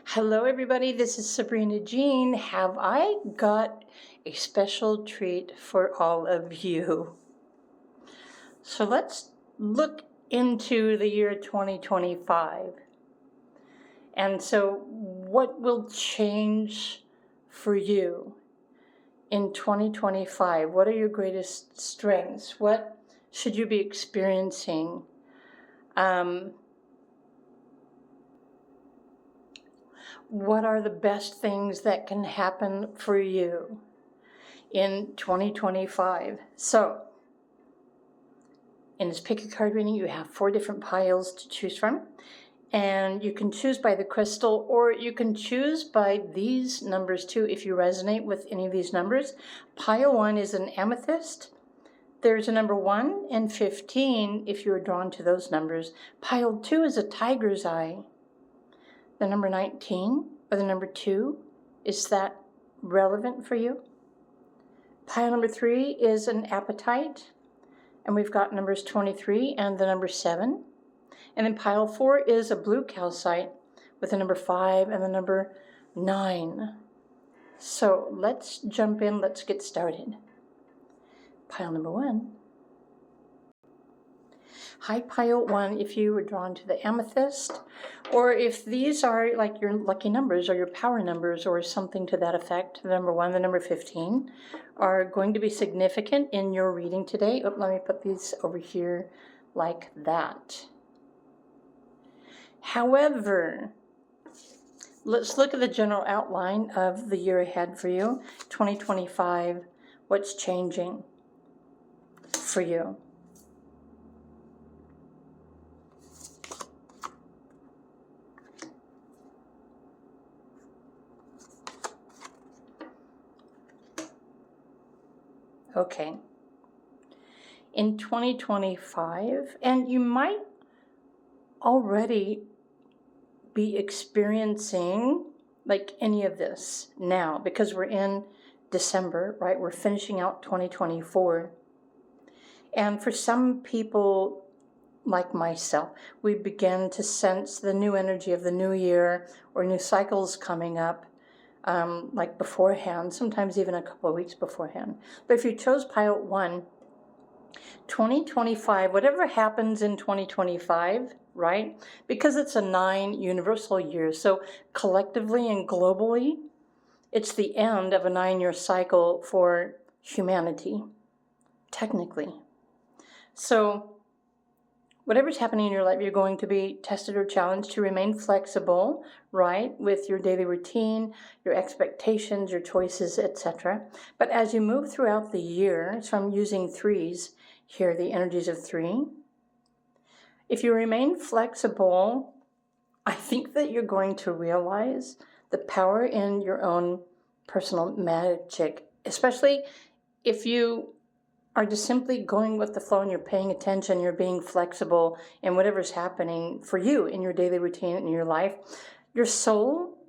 Hello everybody, this is SabrinaJean. Have I got a special treat for all of you? So let's look into the year 2025. And so what will change for you in 2025? What are your greatest strengths? What should you be experiencing? What are the best things that can happen for you in 2025? So, in this pick a card reading, you have 4 different piles to choose from. And you can choose by the crystal, or you can choose by these numbers too, if you resonate with any of these numbers. Pile 1 is an amethyst. There's a number 1 and 15 if you're drawn to those numbers. Pile 2 is a tiger's eye. The number 19 or the number 2, is that relevant for you? Pile number 3 is an apatite, and we've got numbers 23 and the number 7. And then pile 4 is a blue calcite with the number 5 and the number 9. So let's jump in, let's get started. Pile number 1. Hi, pile 1, if you were drawn to the amethyst, or if these are like your lucky numbers or your power numbers or something to that effect, the number 1, the number 15, are going to be significant in your reading today. Oh, let me put these over here like that. However, let's look at the general outline of the year ahead for you, 2025, what's changing for you. Okay, in 2025, and you might already be experiencing like any of this now, because we're in December, right? We're finishing out 2024. And for some people like myself, we begin to sense the new energy of the new year or new cycles coming up. Like beforehand, sometimes even a couple of weeks beforehand. But if you chose pile 1, 2025, whatever happens in 2025, right? Because it's a 9 universal year, so collectively and globally, it's the end of a 9-year cycle for humanity, technically. So whatever's happening in your life, you're going to be tested or challenged to remain flexible, right, with your daily routine, your expectations, your choices, etc. But as you move throughout the year, so I'm using 3s here, the energies of 3. If you remain flexible, I think that you're going to realize the power in your own personal magic, especially if you are just simply going with the flow and you're paying attention, you're being flexible in whatever's happening for you in your daily routine in your life. Your soul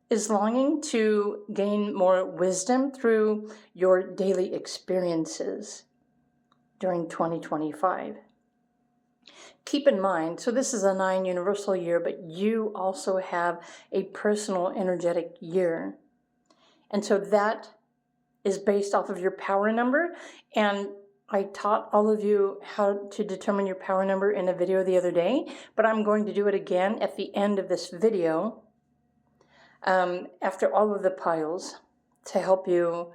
is longing to gain more wisdom through your daily experiences during 2025. Keep in mind, so this is a 9 universal year, but you also have a personal energetic year. And so that is based off of your power number, and I taught all of you how to determine your power number in a video the other day, but I'm going to do it again at the end of this video after all of the piles to help you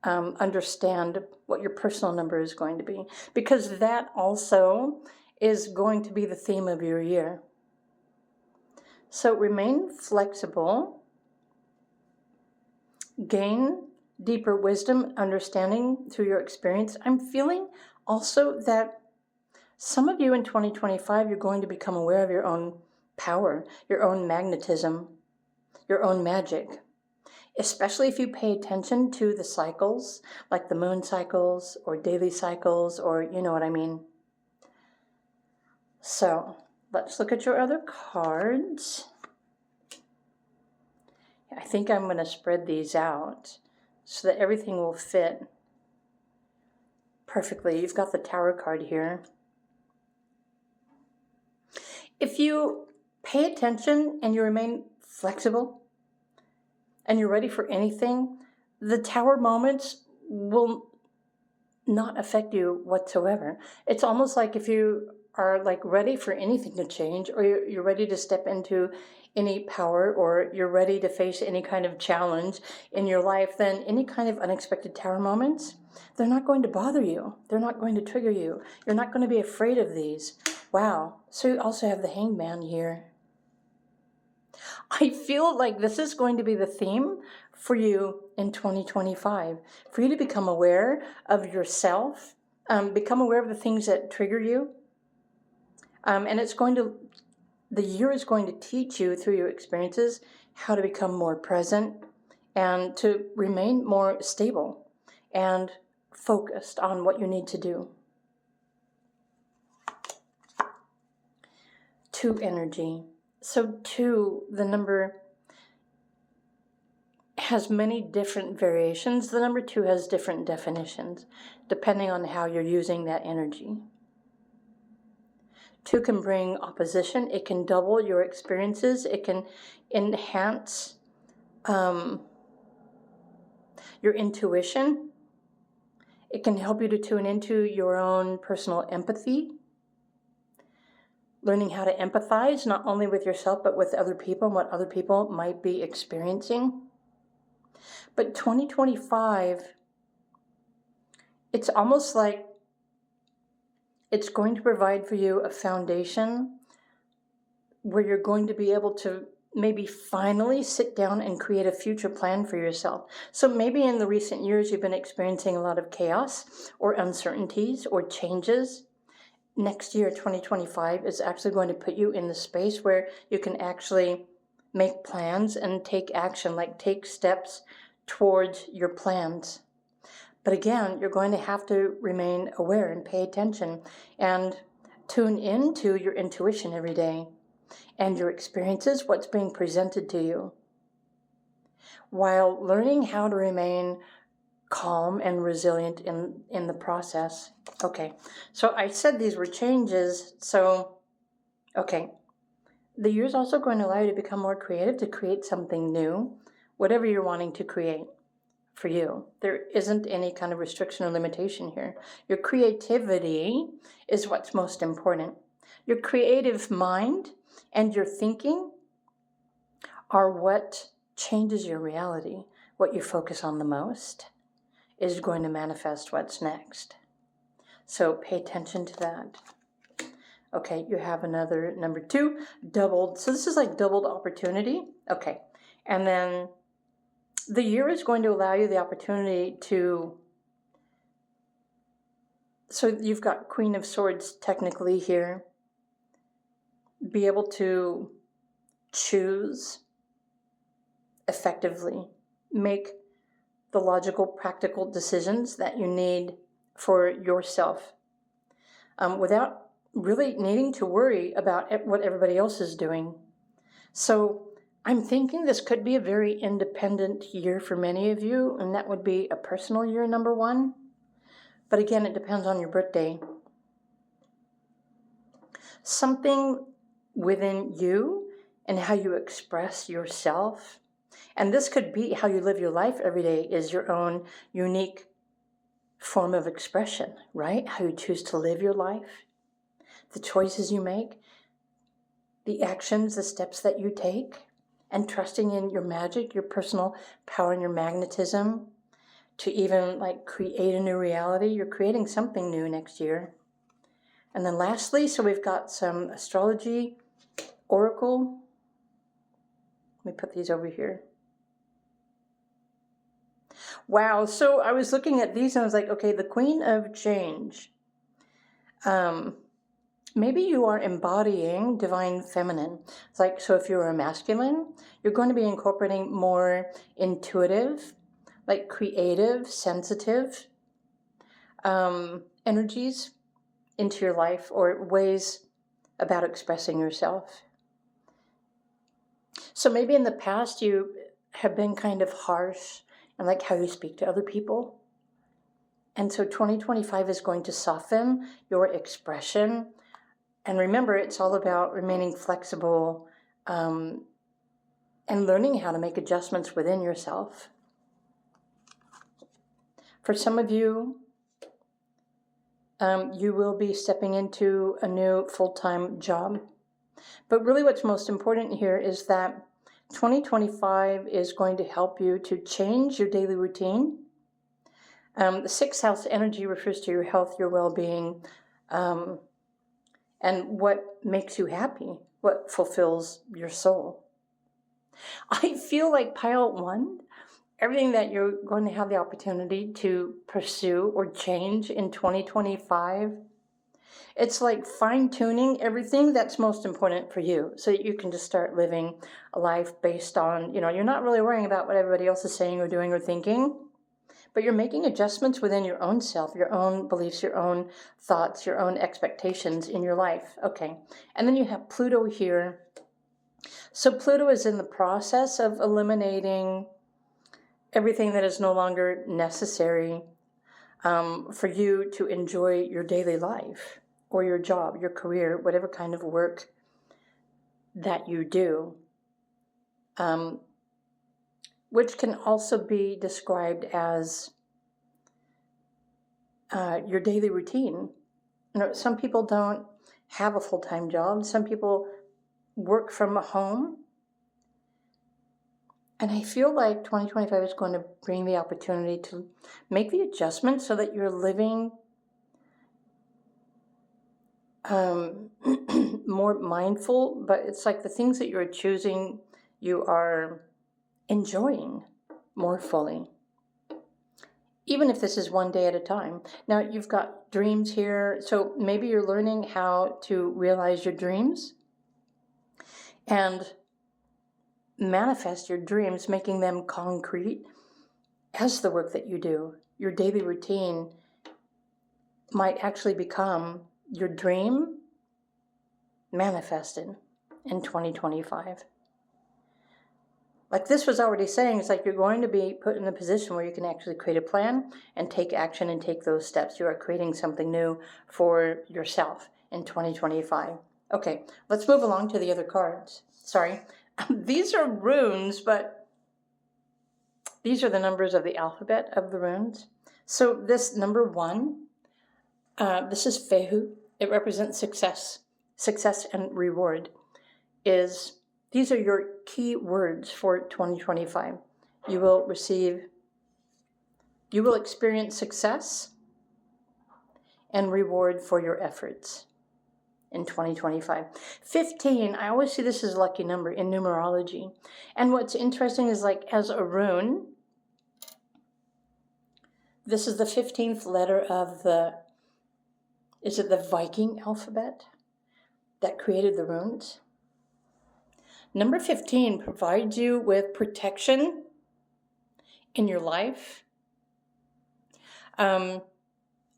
understand what your personal number is going to be, because that also is going to be the theme of your year. So remain flexible, gain deeper wisdom, understanding through your experience. I'm feeling also that some of you in 2025, you're going to become aware of your own power, your own magnetism, your own magic, especially if you pay attention to the cycles, like the moon cycles or daily cycles, or you know what I mean. So let's look at your other cards. I think I'm going to spread these out so that everything will fit perfectly. You've got the Tower card here. If you pay attention and you remain flexible, and you're ready for anything, the tower moments will not affect you whatsoever. It's almost like if you are like ready for anything to change, or you're ready to step into any power, or you're ready to face any kind of challenge in your life, then any kind of unexpected tower moments, they're not going to bother you. They're not going to trigger you. You're not going to be afraid of these. Wow. So you also have the Hangman here. I feel like this is going to be the theme for you in 2025, for you to become aware of yourself, become aware of the things that trigger you. And the year is going to teach you through your experiences how to become more present and to remain more stable and focused on what you need to do. 2 energy. So 2, the number, has many different variations. The number 2 has different definitions, depending on how you're using that energy. 2 can bring opposition. It can double your experiences. It can enhance your intuition. It can help you to tune into your own personal empathy, learning how to empathize, not only with yourself, but with other people and what other people might be experiencing. But 2025, it's almost like it's going to provide for you a foundation where you're going to be able to maybe finally sit down and create a future plan for yourself. So maybe in the recent years, you've been experiencing a lot of chaos or uncertainties or changes. Next year, 2025, is actually going to put you in the space where you can actually make plans and take action, like take steps towards your plans. But again, you're going to have to remain aware and pay attention and tune into your intuition every day and your experiences, what's being presented to you, while learning how to remain calm and resilient in the process. Okay, so I said these were changes, so, okay. The year's also going to allow you to become more creative, to create something new, whatever you're wanting to create for you. There isn't any kind of restriction or limitation here. Your creativity is what's most important. Your creative mind and your thinking are what changes your reality. What you focus on the most is going to manifest what's next. So pay attention to that. Okay, you have another number 2, doubled. So this is like doubled opportunity. Okay, and then the year is going to allow you the opportunity to, so you've got Queen of Swords technically here, be able to choose effectively, make the logical, practical decisions that you need for yourself without really needing to worry about what everybody else is doing. So I'm thinking this could be a very independent year for many of you, and that would be a personal year, number 1. But again, it depends on your birthday. Something within you and how you express yourself, and this could be how you live your life every day, is your own unique form of expression, right? How you choose to live your life, the choices you make, the actions, the steps that you take, and trusting in your magic, your personal power and your magnetism to even like create a new reality. You're creating something new next year. And then lastly, so we've got some astrology, oracle. Let me put these over here. Wow, so I was looking at these and I was like, okay, the Queen of Change. Maybe you are embodying divine feminine. It's like, so if you're a masculine, you're going to be incorporating more intuitive, like creative, sensitive energies into your life, or ways about expressing yourself. So maybe in the past you have been kind of harsh and like how you speak to other people. And so 2025 is going to soften your expression. And remember, it's all about remaining flexible, and learning how to make adjustments within yourself. For some of you, you will be stepping into a new full-time job. But really what's most important here is that 2025 is going to help you to change your daily routine. The sixth house energy refers to your health, your well-being, and what makes you happy, what fulfills your soul. I feel like pile 1, everything that you're going to have the opportunity to pursue or change in 2025, it's like fine-tuning everything that's most important for you so that you can just start living a life based on, you're not really worrying about what everybody else is saying or doing or thinking, but you're making adjustments within your own self, your own beliefs, your own thoughts, your own expectations in your life. Okay, and then you have Pluto here. So Pluto is in the process of eliminating everything that is no longer necessary for you to enjoy your daily life or your job, your career, whatever kind of work that you do, which can also be described as your daily routine. Some people don't have a full-time job. Some people work from home. And I feel like 2025 is going to bring the opportunity to make the adjustment so that you're living more mindful, but it's like the things that you're choosing, you are enjoying more fully, even if this is one day at a time. Now, you've got dreams here, so maybe you're learning how to realize your dreams and manifest your dreams, making them concrete as the work that you do. Your daily routine might actually become your dream manifested in 2025. Like this was already saying, it's like you're going to be put in a position where you can actually create a plan and take action and take those steps. You are creating something new for yourself in 2025. Okay, let's move along to the other cards. Sorry. These are runes, but these are the numbers of the alphabet of the runes. So this number 1, this is Fehu. It represents success and reward. These are your key words for 2025. You will experience success and reward for your efforts in 2025. 15, I always see this as a lucky number in numerology. And what's interesting is like as a rune, this is the 15th letter of the Viking alphabet that created the runes? Number 15 provides you with protection in your life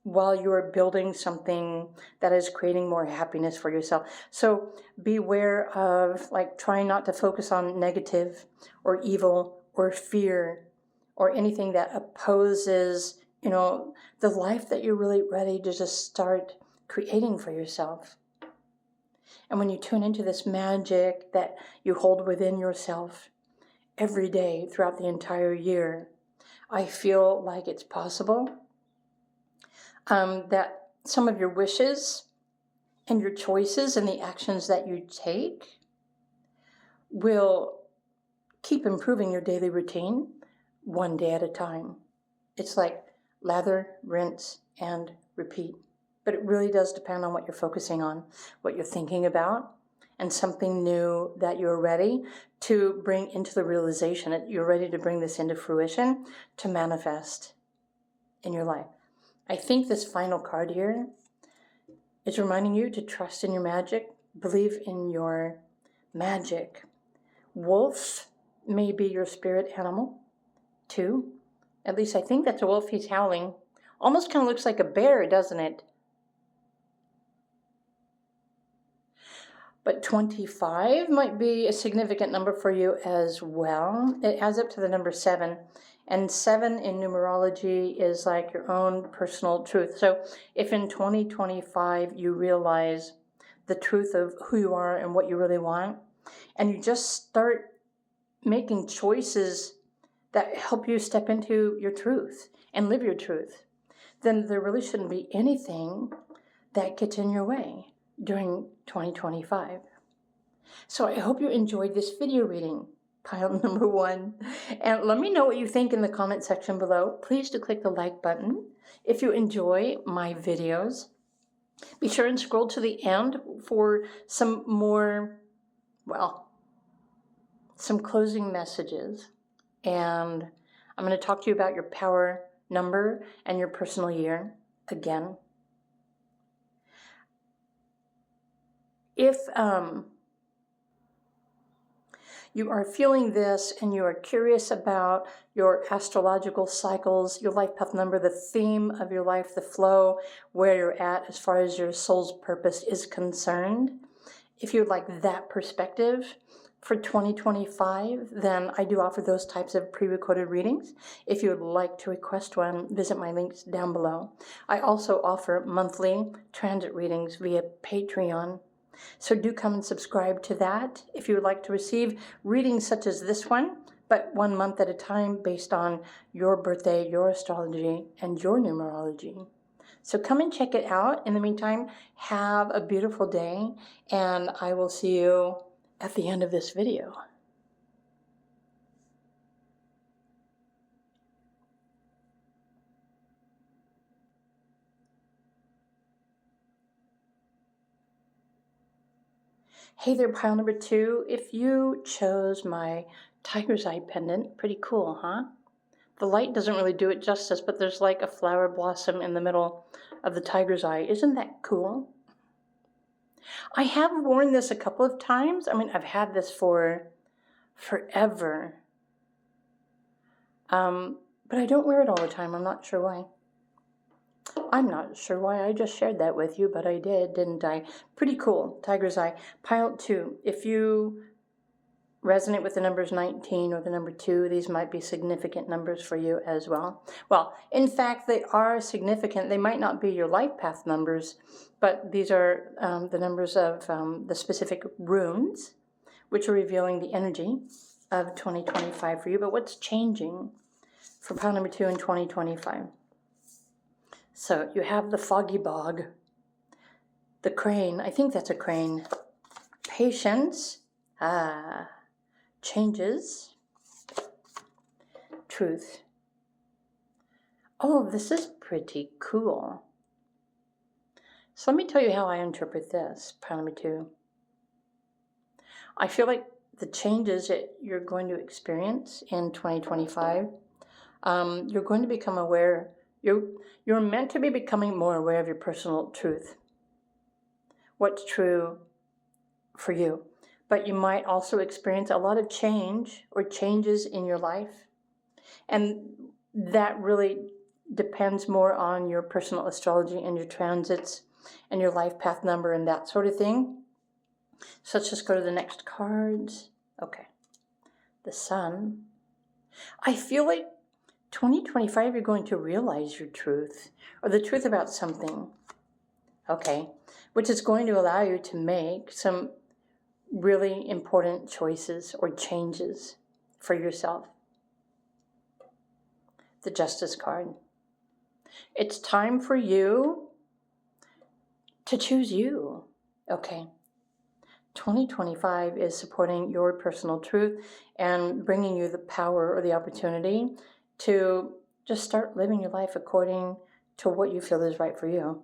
while you're building something that is creating more happiness for yourself. So beware of like trying not to focus on negative or evil or fear or anything that opposes, the life that you're really ready to just start creating for yourself. And when you tune into this magic that you hold within yourself every day throughout the entire year, I feel like it's possible that some of your wishes and your choices and the actions that you take will keep improving your daily routine one day at a time. It's like lather, rinse, and repeat. But it really does depend on what you're focusing on, what you're thinking about, and something new that you're ready to bring into the realization, that you're ready to bring this into fruition, to manifest in your life. I think this final card here is reminding you to trust in your magic, believe in your magic. Wolf may be your spirit animal, too. At least I think that's a wolf. He's howling. Almost kind of looks like a bear, doesn't it? But 25 might be a significant number for you as well. It adds up to the number 7. And 7 in numerology is like your own personal truth. So if in 2025 you realize the truth of who you are and what you really want, and you just start making choices that help you step into your truth and live your truth, then there really shouldn't be anything that gets in your way during 2025. So I hope you enjoyed this video reading, pile number 1. And let me know what you think in the comment section below. Please do click the like button. If you enjoy my videos, be sure and scroll to the end for some more, well, some closing messages. And I'm going to talk to you about your power number and your personal year again. If you are feeling this and you are curious about your astrological cycles, your life path number, the theme of your life, the flow, where you're at as far as your soul's purpose is concerned, if you'd like that perspective for 2025, then I do offer those types of pre-recorded readings. If you would like to request one, visit my links down below. I also offer monthly transit readings via Patreon. So do come and subscribe to that if you would like to receive readings such as this one, but 1 month at a time based on your birthday, your astrology, and your numerology. So come and check it out. In the meantime, have a beautiful day, and I will see you at the end of this video. Hey there, pile number 2. If you chose my tiger's eye pendant, pretty cool, huh? The light doesn't really do it justice, but there's like a flower blossom in the middle of the tiger's eye. Isn't that cool? I have worn this a couple of times. I mean, I've had this for forever. But I don't wear it all the time. I'm not sure why. I'm not sure why I just shared that with you, but I did, didn't I? Pretty cool. Tiger's eye. Pile 2. If you resonate with the numbers 19 or the number 2, these might be significant numbers for you as well. Well, in fact, they are significant. They might not be your life path numbers, but these are the numbers of the specific runes, which are revealing the energy of 2025 for you. But what's changing for pile number 2 in 2025? So you have the foggy bog, the crane, I think that's a crane, patience, changes, truth. Oh, this is pretty cool. So let me tell you how I interpret this, pile number 2. I feel like the changes that you're going to experience in 2025, you're going to become aware. You're meant to be becoming more aware of your personal truth, what's true for you. But you might also experience a lot of change or changes in your life. And that really depends more on your personal astrology and your transits and your life path number and that sort of thing. So let's just go to the next cards. Okay. The Sun. I feel like 2025, you're going to realize your truth or the truth about something. Okay. Which is going to allow you to make some really important choices or changes for yourself. The Justice card. It's time for you to choose you. Okay. 2025 is supporting your personal truth and bringing you the power or the opportunity to just start living your life according to what you feel is right for you.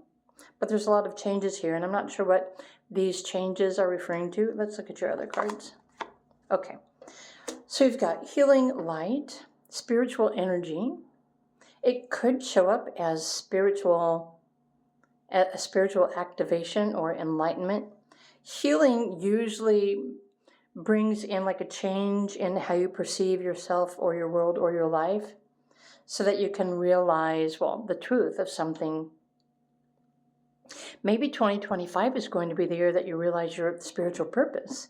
But there's a lot of changes here, and I'm not sure what these changes are referring to. Let's look at your other cards. Okay. So you've got healing light, spiritual energy. It could show up as a spiritual activation or enlightenment. Healing usually brings in like a change in how you perceive yourself or your world or your life so that you can realize, well, the truth of something. Maybe 2025 is going to be the year that you realize your spiritual purpose.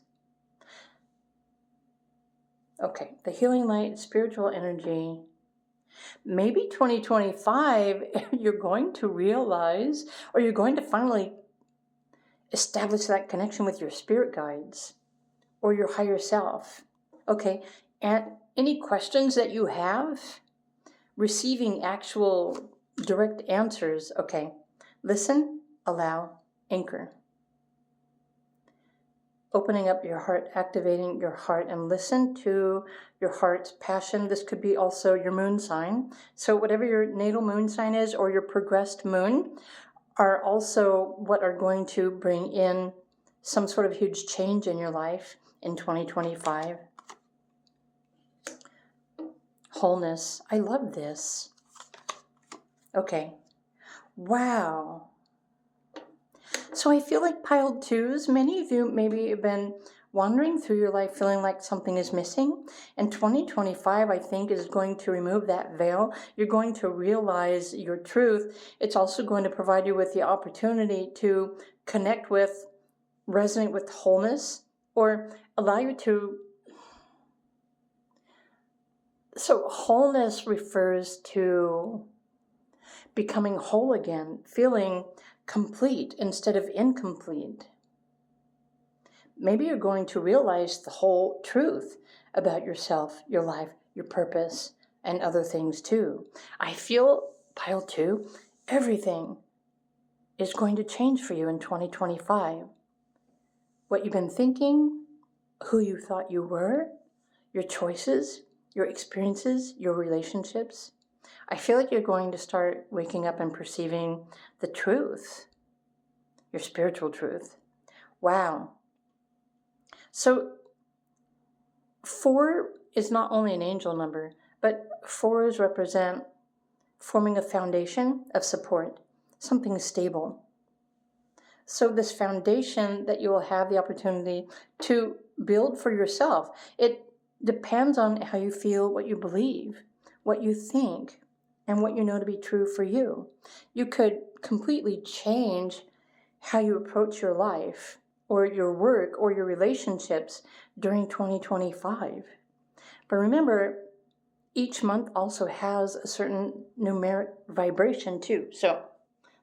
Okay, the healing light, spiritual energy. Maybe 2025, you're going to realize, or you're going to finally establish that connection with your spirit guides or your higher self. Okay, And any questions that you have, receiving actual direct answers. Okay, listen, allow, anchor. Opening up your heart, activating your heart, and listen to your heart's passion. This could be also your moon sign. So whatever your natal moon sign is, or your progressed moon, are also what are going to bring in some sort of huge change in your life in 2025. Wholeness. I love this. Okay. Wow. So I feel like pile twos, many of you maybe have been wandering through your life feeling like something is missing. And 2025, I think, is going to remove that veil. You're going to realize your truth. It's also going to provide you with the opportunity to connect with, resonate with wholeness, or allow you to. So wholeness refers to becoming whole again, feeling complete instead of incomplete. Maybe you're going to realize the whole truth about yourself, your life, your purpose, and other things too. I feel, pile two, everything is going to change for you in 2025. What you've been thinking, who you thought you were, your choices, your experiences, your relationships. I feel like you're going to start waking up and perceiving the truth, your spiritual truth. Wow. So 4 is not only an angel number, but 4s represent forming a foundation of support, something stable. So this foundation that you will have the opportunity to build for yourself, it depends on how you feel, what you believe, what you think, and what you know to be true for you. You could completely change how you approach your life or your work or your relationships during 2025. But remember, each month also has a certain numeric vibration too. So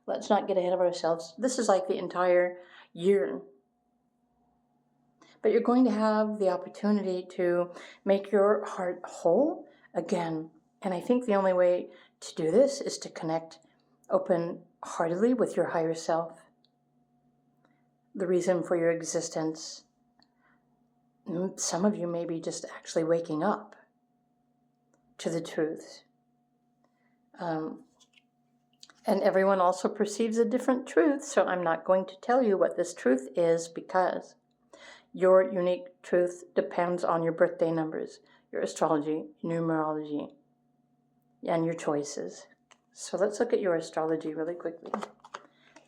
let's not get ahead of ourselves. This is like the entire year. But you're going to have the opportunity to make your heart whole again. And I think the only way to do this is to connect open-heartedly with your higher self. The reason for your existence. Some of you may be just actually waking up to the truth. And everyone also perceives a different truth, so I'm not going to tell you what this truth is because your unique truth depends on your birthday numbers, your astrology, numerology, and your choices. So let's look at your astrology really quickly.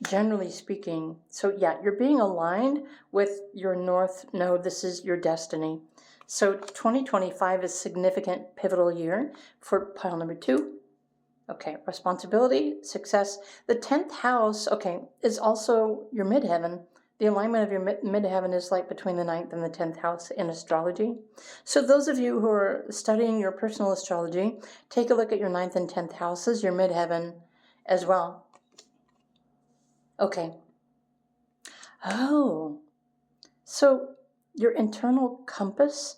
Generally speaking, so yeah, you're being aligned with your North Node. This is your destiny. So 2025 is a significant pivotal year for pile number 2. Okay, responsibility, success. The 10th house, okay, is also your midheaven. The alignment of your midheaven is like between the 9th and the 10th house in astrology. So those of you who are studying your personal astrology, take a look at your 9th and 10th houses, your midheaven as well. Okay. Oh, so your internal compass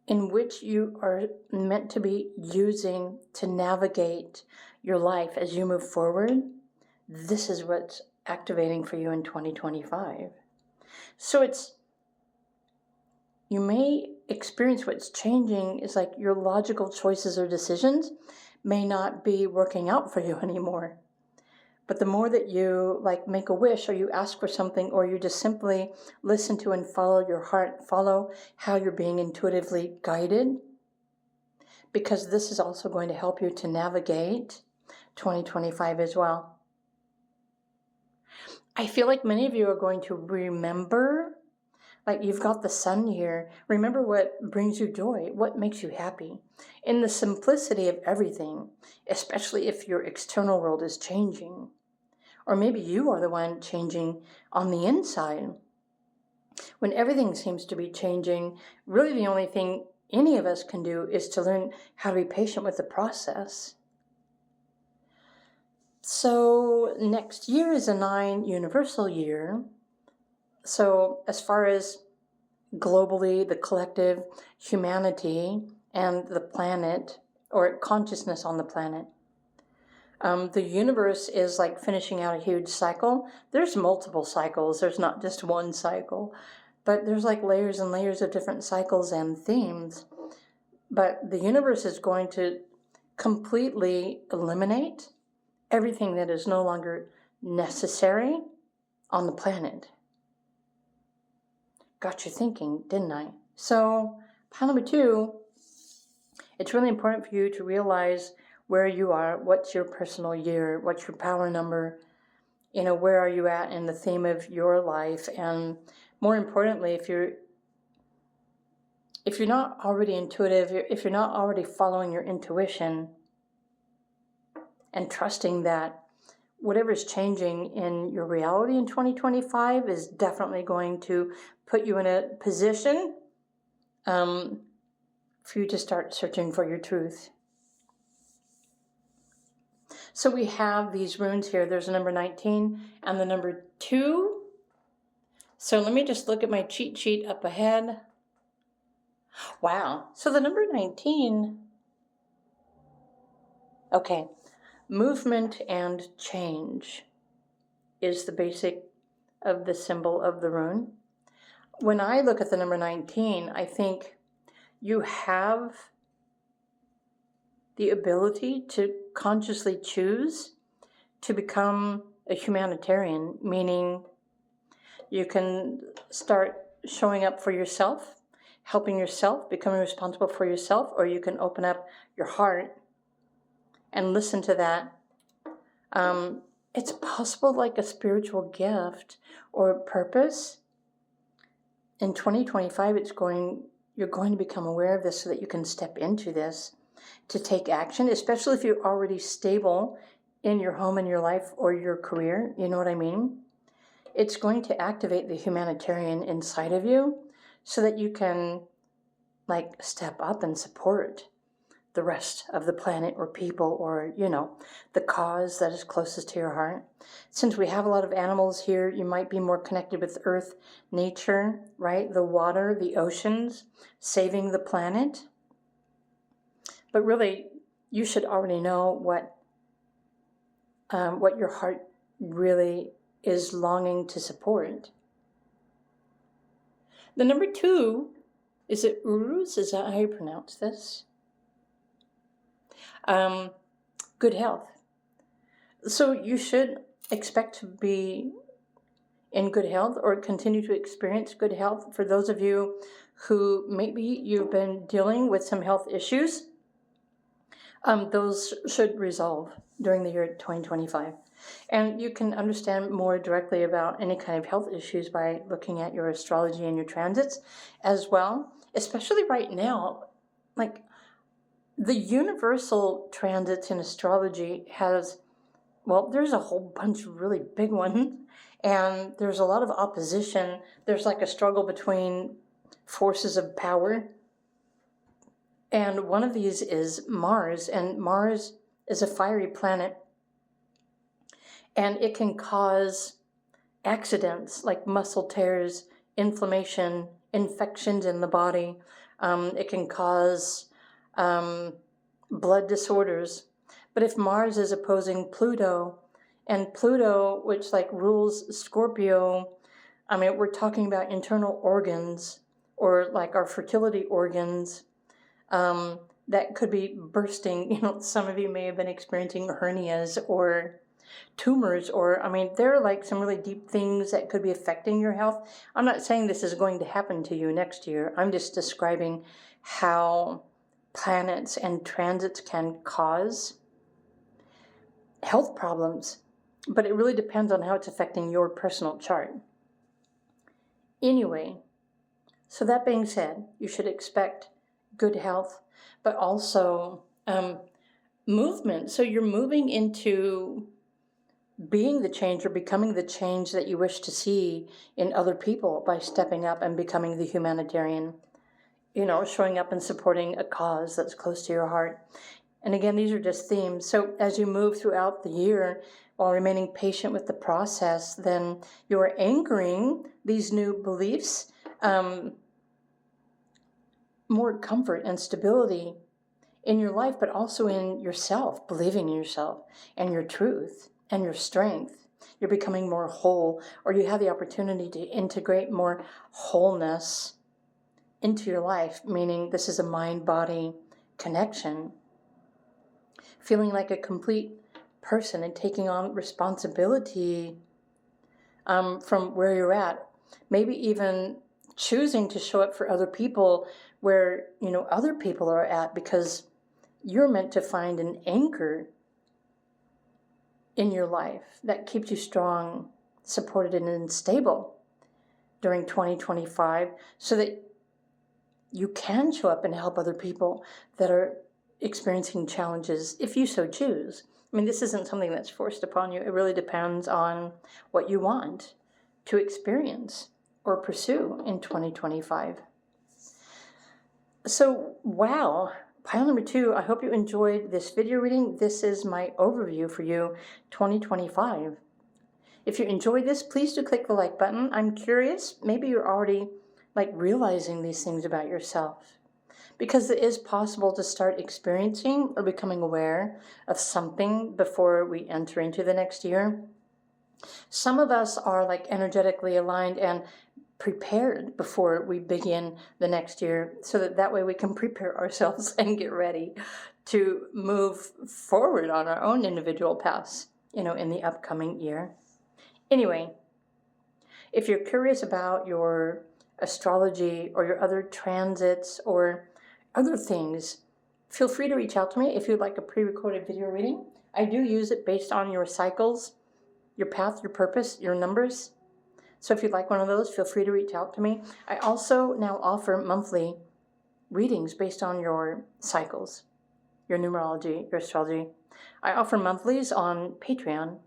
in which you are meant to be using to navigate your life as you move forward, this is what's activating for you in 2025. So you may experience what's changing is like your logical choices or decisions may not be working out for you anymore. But the more that you like make a wish or you ask for something or you just simply listen to and follow your heart, follow how you're being intuitively guided, because this is also going to help you to navigate 2025 as well. I feel like many of you are going to remember, like you've got the sun here. Remember what brings you joy, what makes you happy. In the simplicity of everything, especially if your external world is changing. Or maybe you are the one changing on the inside. When everything seems to be changing, really the only thing any of us can do is to learn how to be patient with the process. So next year is a 9 universal year. So as far as globally, the collective, humanity, and the planet, or consciousness on the planet. The universe is like finishing out a huge cycle. There's multiple cycles. There's not just one cycle, but there's like layers and layers of different cycles and themes. But the universe is going to completely eliminate everything that is no longer necessary on the planet. Got you thinking, didn't I? So, pile number 2, it's really important for you to realize where you are, what's your personal year, what's your power number, where are you at in the theme of your life, and more importantly, if you're not already intuitive, if you're not already following your intuition and trusting that whatever's changing in your reality in 2025 is definitely going to put you in a position for you to start searching for your truth. So we have these runes here. There's a number 19 and the number 2. So let me just look at my cheat sheet up ahead. Wow. So the number 19. Okay. Movement and change is the basic of the symbol of the rune. When I look at the number 19, I think you have the ability to consciously choose to become a humanitarian, meaning you can start showing up for yourself, helping yourself, becoming responsible for yourself, or you can open up your heart and listen to that. It's possible like a spiritual gift or purpose. In 2025, you're going to become aware of this so that you can step into this to take action, especially if you're already stable in your home and your life or your career. You know what I mean? It's going to activate the humanitarian inside of you so that you can like step up and support the rest of the planet or people or, the cause that is closest to your heart. Since we have a lot of animals here, you might be more connected with earth, nature, right? The water, the oceans, saving the planet. But really, you should already know what your heart really is longing to support. The number 2, is it Uruz? Is that how you pronounce this? Good health. So you should expect to be in good health or continue to experience good health. For those of you who maybe you've been dealing with some health issues, those should resolve during the year 2025. And you can understand more directly about any kind of health issues by looking at your astrology and your transits as well, especially right now. Like, the universal transits in astrology there's a whole bunch of really big ones, and there's a lot of opposition. There's like a struggle between forces of power. And one of these is Mars, and Mars is a fiery planet, and it can cause accidents like muscle tears, inflammation, infections in the body. It can cause blood disorders. But if Mars is opposing Pluto, and Pluto, which like rules Scorpio, we're talking about internal organs or like our fertility organs, that could be bursting. Some of you may have been experiencing hernias or tumors, or there are like some really deep things that could be affecting your health. I'm not saying this is going to happen to you next year. I'm just describing how planets and transits can cause health problems, but it really depends on how it's affecting your personal chart. Anyway, so that being said, you should expect good health, but also movement. So you're moving into being the change or becoming the change that you wish to see in other people by stepping up and becoming the humanitarian, showing up and supporting a cause that's close to your heart. And again, these are just themes. So as you move throughout the year, while remaining patient with the process, then you're anchoring these new beliefs more comfort and stability in your life, but also in yourself, believing in yourself and your truth and your strength. You're becoming more whole, or you have the opportunity to integrate more wholeness into your life, meaning this is a mind-body connection. Feeling like a complete person and taking on responsibility from where you're at. Maybe even choosing to show up for other people where, other people are at, because you're meant to find an anchor in your life that keeps you strong, supported, and stable during 2025, so that you can show up and help other people that are experiencing challenges, if you so choose. I mean, this isn't something that's forced upon you. It really depends on what you want to experience or pursue in 2025. So, wow. Pile number 2, I hope you enjoyed this video reading. This is my overview for you, 2025. If you enjoyed this, please do click the like button. I'm curious, maybe you're already realizing these things about yourself, because it is possible to start experiencing or becoming aware of something before we enter into the next year. Some of us are energetically aligned and prepared before we begin the next year, so that way we can prepare ourselves and get ready to move forward on our own individual paths, in the upcoming year. Anyway, if you're curious about your astrology or your other transits or other things, feel free to reach out to me if you'd like a pre-recorded video reading. I do use it based on your cycles, your path, your purpose, your numbers. So if you'd like one of those, feel free to reach out to me. I also now offer monthly readings based on your cycles, your numerology, your astrology. I offer monthlies on Patreon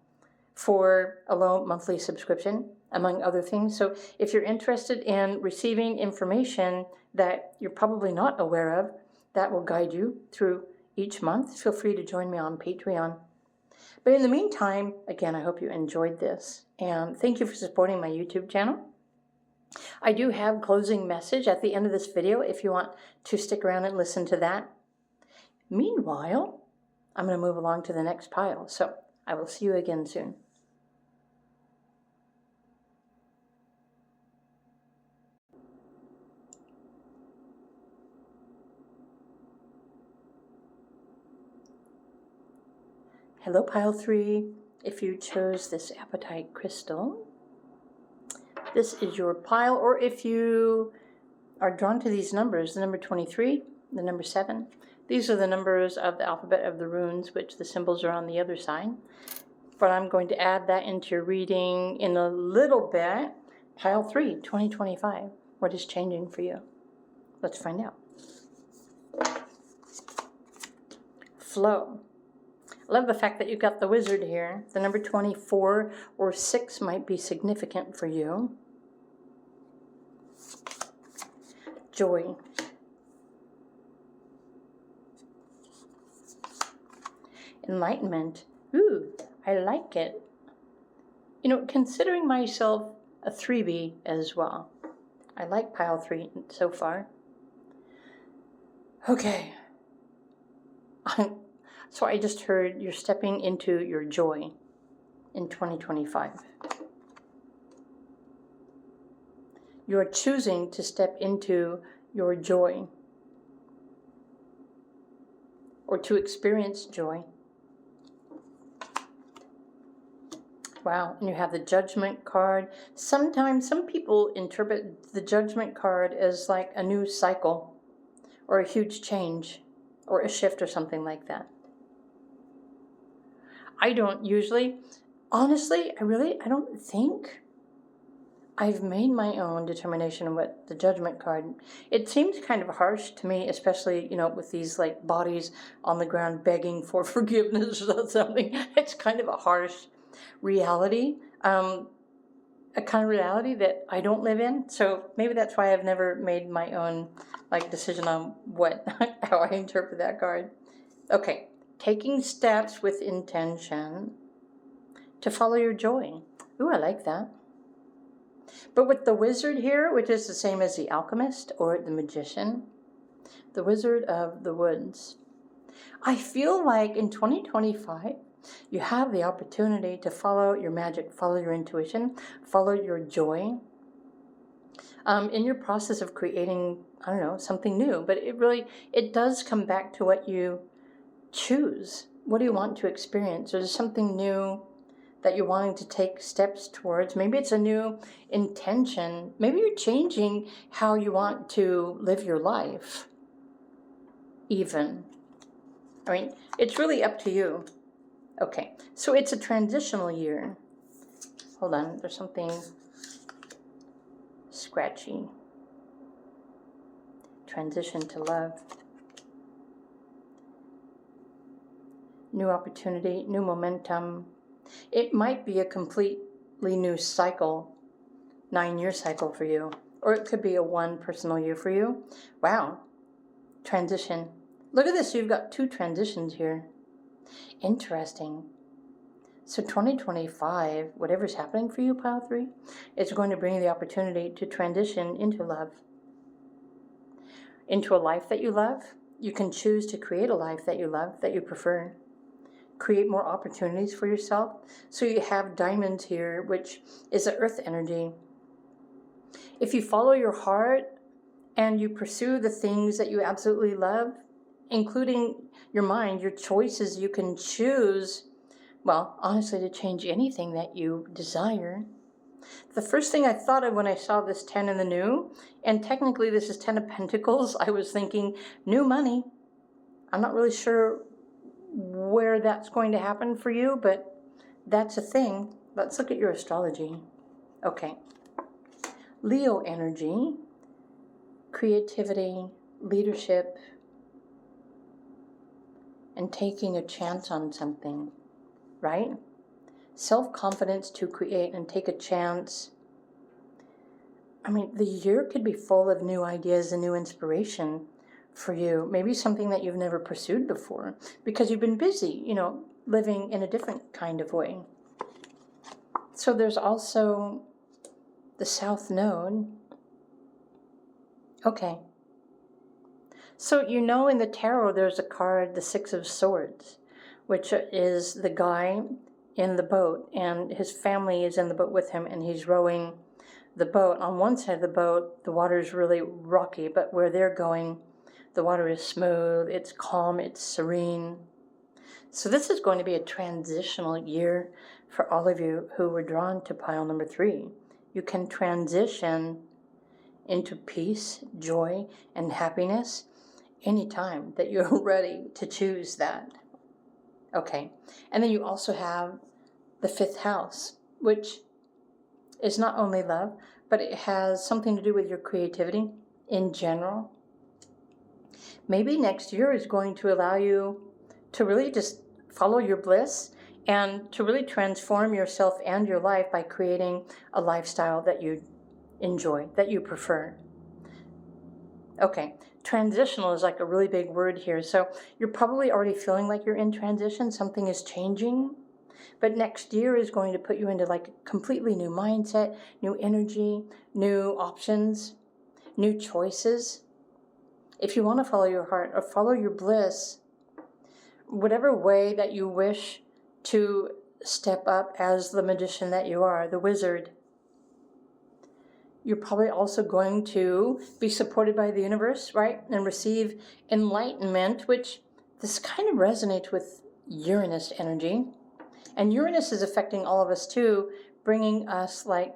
for a low monthly subscription, among other things. So if you're interested in receiving information that you're probably not aware of, that will guide you through each month, feel free to join me on Patreon. But in the meantime, again, I hope you enjoyed this, and thank you for supporting my YouTube channel. I do have closing message at the end of this video if you want to stick around and listen to that. Meanwhile, I'm going to move along to the next pile, so I will see you again soon. Hello, pile 3. If you chose this Apatite crystal, this is your pile. Or if you are drawn to these numbers, the number 23, the number 7, these are the numbers of the alphabet of the runes, which the symbols are on the other side. But I'm going to add that into your reading in a little bit. Pile 3, 2025. What is changing for you? Let's find out. Flow. I love the fact that you've got the wizard here. The number 24 or 6 might be significant for you. Joy. Enlightenment. Ooh, I like it. Considering myself a 3B as well. I like pile 3 so far. Okay. So I just heard you're stepping into your joy in 2025. You're choosing to step into your joy, or to experience joy. Wow, and you have the Judgment card. Sometimes some people interpret the Judgment card as like a new cycle, or a huge change, or a shift, or something like that. I don't usually. Honestly, I don't think I've made my own determination of what the Judgment card. It seems kind of harsh to me, especially, with these bodies on the ground begging for forgiveness or something. It's kind of a harsh reality, a kind of reality that I don't live in. So maybe that's why I've never made my own decision on how I interpret that card. Okay. Taking steps with intention to follow your joy. Ooh, I like that. But with the wizard here, which is the same as the alchemist or the magician, The Wizard of the Woods. I feel like in 2025, you have the opportunity to follow your magic, follow your intuition, follow your joy in your process of creating, I don't know, something new. But it does come back to what you choose. What do you want to experience? There's something new that you're wanting to take steps towards. Maybe it's a new intention. Maybe you're changing how you want to live your life, even. I mean, it's really up to you. Okay, so it's a transitional year. Hold on, there's something scratchy. Transition to love. New opportunity, new momentum. It might be a completely new cycle, 9-year cycle for you. Or it could be a one personal year for you. Wow. Transition. Look at this, you've got 2 transitions here. Interesting. So 2025, whatever's happening for you, Pile 3, is going to bring you the opportunity to transition into love. Into a life that you love. You can choose to create a life that you love, that you prefer. Create more opportunities for yourself. So you have diamonds here, which is the earth energy. If you follow your heart and you pursue the things that you absolutely love, including your mind, your choices, you can choose, well, honestly, to change anything that you desire. The first thing I thought of when I saw this 10 in the new, and technically this is 10 of Pentacles, I was thinking new money. I'm not really sure where that's going to happen for you, but that's a thing. Let's look at your astrology. Okay. Leo energy, creativity, leadership, and taking a chance on something, right? Self-confidence to create and take a chance. I mean, the year could be full of new ideas and new inspiration for you. Maybe something that you've never pursued before because you've been busy, living in a different kind of way. So there's also the South Node. Okay. So in the tarot there's a card, the 6 of Swords, which is the guy in the boat, and his family is in the boat with him, and he's rowing the boat. On one side of the boat, the water is really rocky, but where they're going, the water is smooth, it's calm, it's serene. So this is going to be a transitional year for all of you who were drawn to pile number 3. You can transition into peace, joy, and happiness anytime that you're ready to choose that. Okay, and then you also have the 5th house, which is not only love, but it has something to do with your creativity in general. Maybe next year is going to allow you to really just follow your bliss and to really transform yourself and your life by creating a lifestyle that you enjoy, that you prefer. Okay, transitional is like a really big word here. So you're probably already feeling like you're in transition. Something is changing. But next year is going to put you into like a completely new mindset, new energy, new options, new choices. If you want to follow your heart or follow your bliss, whatever way that you wish to step up as the magician that you are, the wizard, you're probably also going to be supported by the universe, right? And receive enlightenment, which this kind of resonates with Uranus energy. And Uranus is affecting all of us too, bringing us like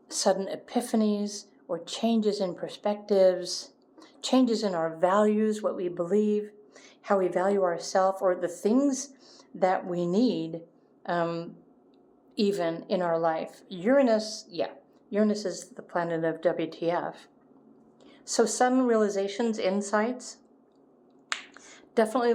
sudden epiphanies or changes in perspectives, changes in our values, what we believe, how we value ourselves, or the things that we need even in our life. Uranus is the planet of WTF. So sudden realizations, insights, definitely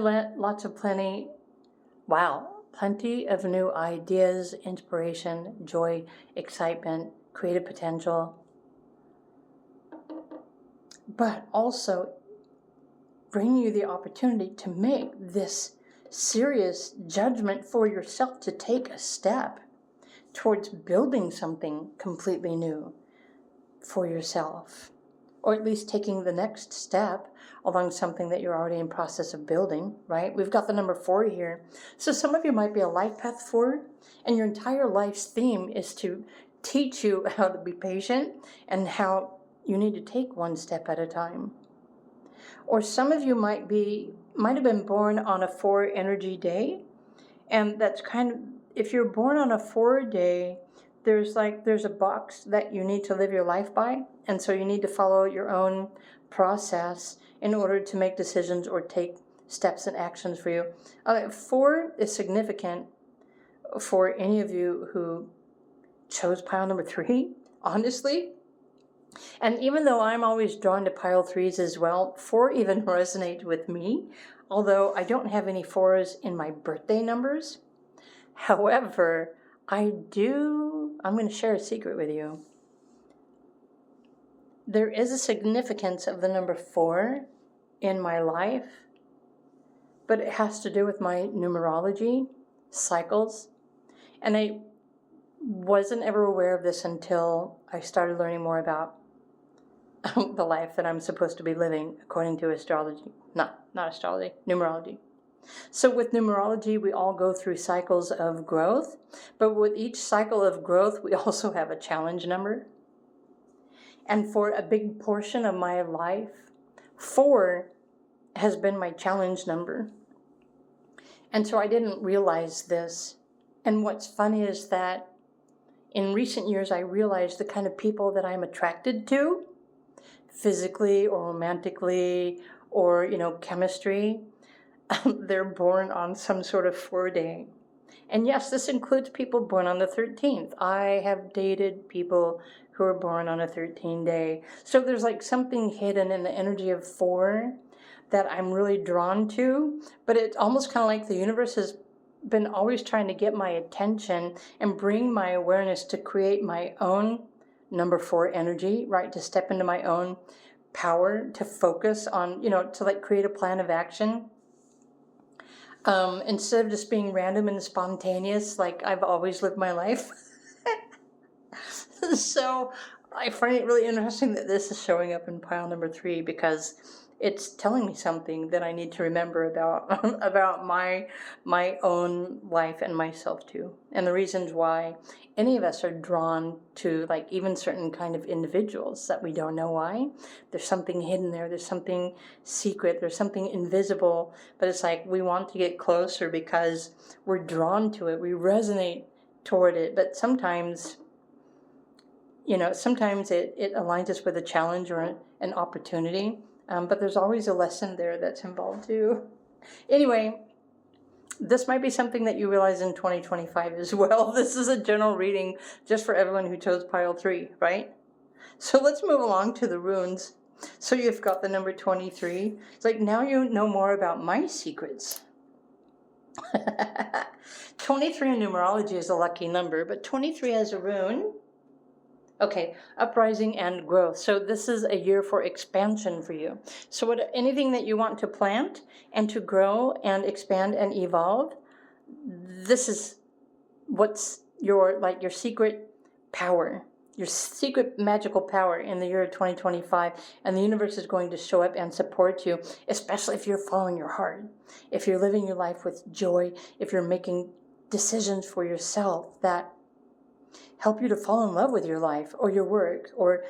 plenty of new ideas, inspiration, joy, excitement, creative potential. But also bringing you the opportunity to make this serious judgment for yourself, to take a step towards building something completely new for yourself, or at least taking the next step along something that you're already in process of building, right? We've got the number 4 here. So some of you might be a life path 4, and your entire life's theme is to teach you how to be patient and how you need to take one step at a time. Or some of you might have been born on a 4 energy day, and that's kind of, if you're born on a 4 day, there's a box that you need to live your life by, and so you need to follow your own process in order to make decisions or take steps and actions for you. 4 is significant for any of you who chose pile number 3, honestly. And even though I'm always drawn to pile 3s as well, 4 even resonates with me, although I don't have any 4s in my birthday numbers. However, I'm going to share a secret with you. There is a significance of the number 4 in my life, but it has to do with my numerology cycles. And I wasn't ever aware of this until I started learning more about the life that I'm supposed to be living according to astrology. Not astrology, numerology. So with numerology, we all go through cycles of growth, but with each cycle of growth, we also have a challenge number. And for a big portion of my life, 4 has been my challenge number. And so I didn't realize this. And what's funny is that in recent years, I realized the kind of people that I'm attracted to, physically or romantically or, chemistry, they're born on some sort of 4 day. And yes, this includes people born on the 13th. I have dated people who are born on a 13 day. So there's like something hidden in the energy of 4 that I'm really drawn to, but it's almost kind of like the universe has been always trying to get my attention and bring my awareness to create my own number 4 energy, right? To step into my own power, to focus on, to create a plan of action. Instead of just being random and spontaneous, like I've always lived my life. So I find it really interesting that this is showing up in pile number 3, because it's telling me something that I need to remember about my own life and myself too, and the reasons why any of us are drawn to even certain kind of individuals that we don't know why. There's something hidden there. There's something secret. There's something invisible. But it's like we want to get closer because we're drawn to it. We resonate toward it. But sometimes, sometimes it aligns us with a challenge or an opportunity. But there's always a lesson there that's involved too. Anyway, this might be something that you realize in 2025 as well. This is a general reading just for everyone who chose pile 3, right? So let's move along to the runes. So you've got the number 23. It's like now you know more about my secrets. 23 in numerology is a lucky number, but 23 as a rune. Okay, uprising and growth. So this is a year for expansion for you. So anything that you want to plant and to grow and expand and evolve, this is what's your secret power, your secret magical power in the year of 2025. And the universe is going to show up and support you, especially if you're following your heart, if you're living your life with joy, if you're making decisions for yourself that help you to fall in love with your life or your work or,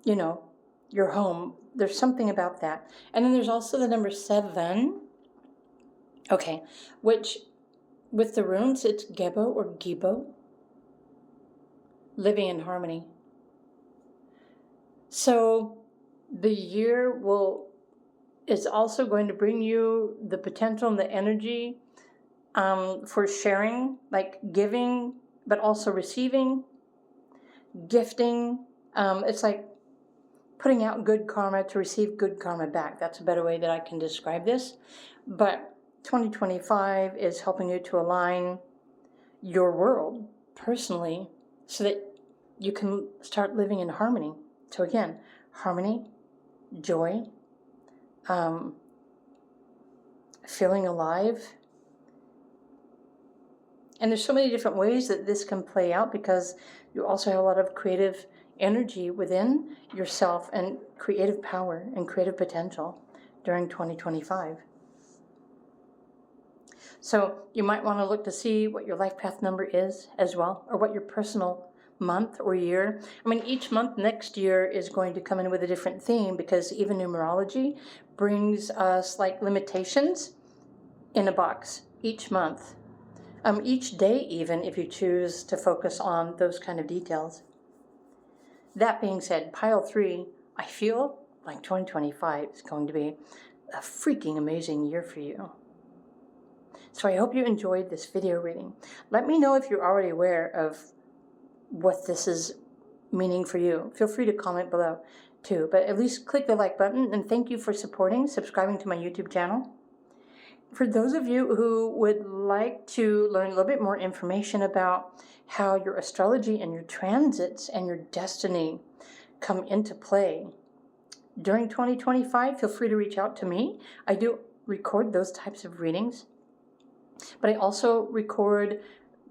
your home. There's something about that. And then there's also the number 7. Okay, which with the runes, it's Gebo or Gibo, living in harmony. So the year is also going to bring you the potential and the energy for sharing, like giving, but also receiving, gifting. It's like putting out good karma to receive good karma back. That's a better way that I can describe this. But 2025 is helping you to align your world personally so that you can start living in harmony. So again, harmony, joy, feeling alive. And there's so many different ways that this can play out because you also have a lot of creative energy within yourself and creative power and creative potential during 2025. So you might want to look to see what your life path number is as well, or what your personal month or year. I mean, each month next year is going to come in with a different theme, because even numerology brings us like limitations in a box each month. Each day even, if you choose to focus on those kind of details. That being said, pile 3, I feel like 2025 is going to be a freaking amazing year for you. So I hope you enjoyed this video reading. Let me know if you're already aware of what this is meaning for you. Feel free to comment below too, but at least click the like button, and thank you for subscribing to my YouTube channel. For those of you who would like to learn a little bit more information about how your astrology and your transits and your destiny come into play during 2025, feel free to reach out to me. I do record those types of readings, but I also record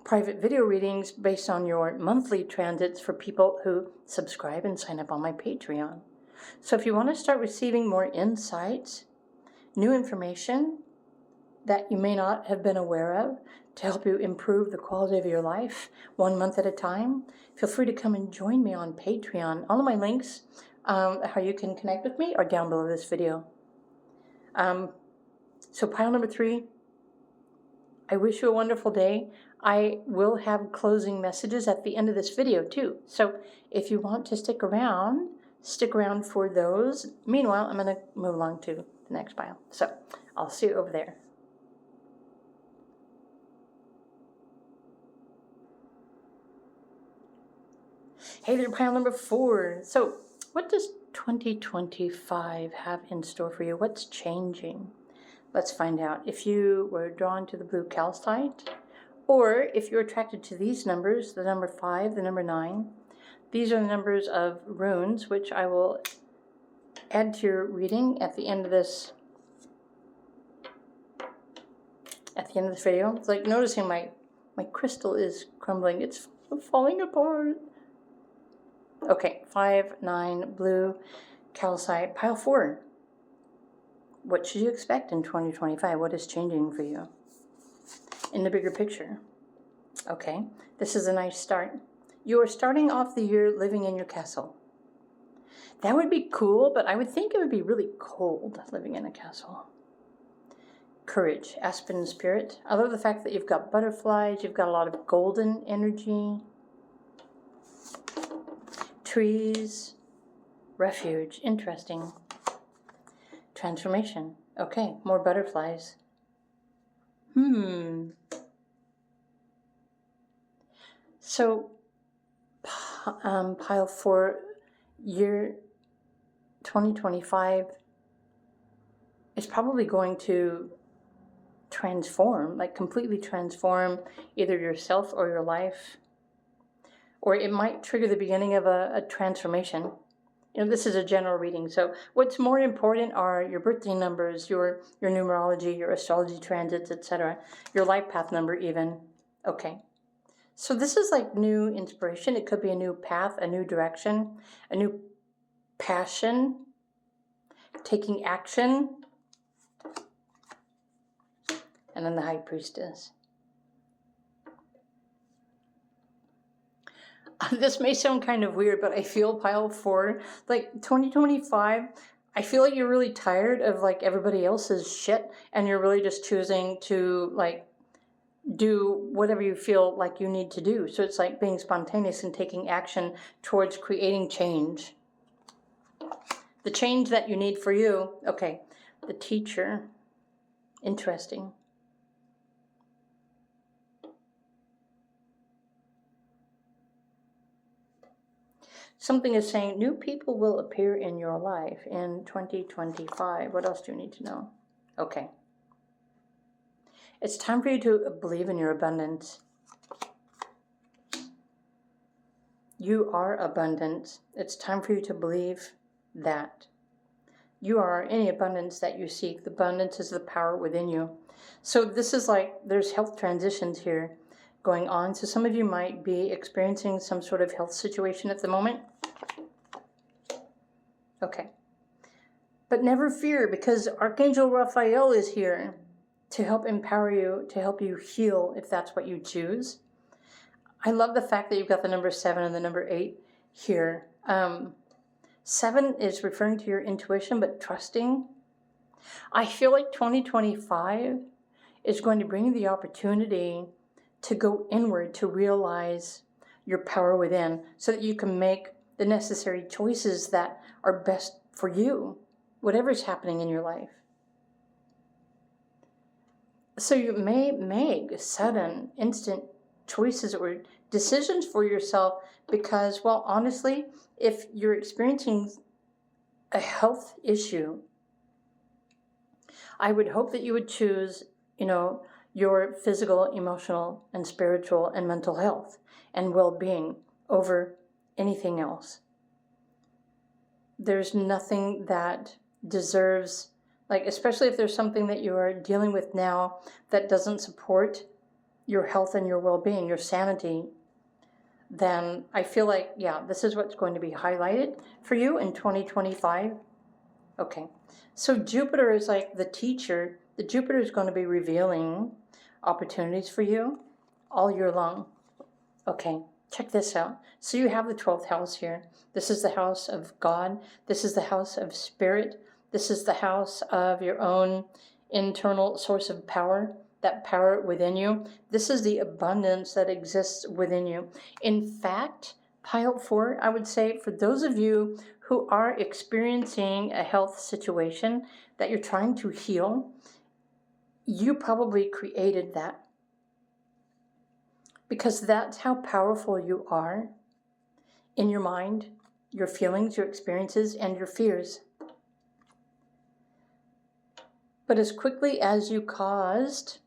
private video readings based on your monthly transits for people who subscribe and sign up on my Patreon. So if you want to start receiving more insights, new information that you may not have been aware of to help you improve the quality of your life 1 month at a time, feel free to come and join me on Patreon. All of my links, how you can connect with me, are down below this video. So pile number 3, I wish you a wonderful day. I will have closing messages at the end of this video too. So if you want to stick around for those. Meanwhile, I'm going to move along to the next pile. So I'll see you over there. Hey there, pile number 4. So what does 2025 have in store for you? What's changing? Let's find out. If you were drawn to the blue calcite, or if you're attracted to these numbers, the number 5, the number 9, these are the numbers of runes, which I will add to your reading at the end of this video. It's like noticing my crystal is crumbling. It's falling apart. Okay, 5, 9, blue calcite, pile 4. What should you expect in 2025? What is changing for you in the bigger picture? Okay, this is a nice start. You are starting off the year living in your castle. That would be cool, but I would think it would be really cold living in a castle. Courage, aspen spirit. I love the fact that you've got butterflies, you've got a lot of golden energy. Trees, refuge, interesting. Transformation, okay, more butterflies. So, pile 4, year 2025 is probably going to transform, like completely transform either yourself or your life. Or it might trigger the beginning of a transformation. You know, this is a general reading. So what's more important are your birthday numbers, your numerology, your astrology transits, etc. Your life path number even. Okay. So this is like new inspiration. It could be a new path, a new direction, a new passion, taking action. And then the High Priestess. This may sound kind of weird, but I feel pile 4, like 2025, I feel like you're really tired of like everybody else's shit, and you're really just choosing to like do whatever you feel like you need to do. So it's like being spontaneous and taking action towards creating change. The change that you need for you. Okay, the teacher. Interesting. Something is saying new people will appear in your life in 2025. What else do you need to know? Okay. It's time for you to believe in your abundance. You are abundant. It's time for you to believe that. You are any abundance that you seek. The abundance is the power within you. So this is like, there's health transitions here going on. So some of you might be experiencing some sort of health situation at the moment. Okay. But never fear, because Archangel Raphael is here to help empower you, to help you heal if that's what you choose. I love the fact that you've got the number 7 and the number 8 here. 7 is referring to your intuition, but trusting. I feel like 2025 is going to bring you the opportunity to go inward, to realize your power within, so that you can make the necessary choices that are best for you, whatever's happening in your life. So you may make sudden, instant choices or decisions for yourself because, well, honestly, if you're experiencing a health issue, I would hope that you would choose, your physical, emotional, and spiritual and mental health and well-being over anything else. There's nothing that deserves, especially if there's something that you are dealing with now that doesn't support your health and your well-being, your sanity, then I feel like, this is what's going to be highlighted for you in 2025. Okay, so Jupiter is like the teacher. The Jupiter is going to be revealing opportunities for you all year long. Okay, check this out. So you have the 12th house here. This is the house of God. This is the house of spirit. This is the house of your own internal source of power, that power within you. This is the abundance that exists within you. In fact, pile 4, I would say, for those of you who are experiencing a health situation that you're trying to heal, you probably created that. Because that's how powerful you are in your mind, your feelings, your experiences, and your fears. But as quickly as you caused,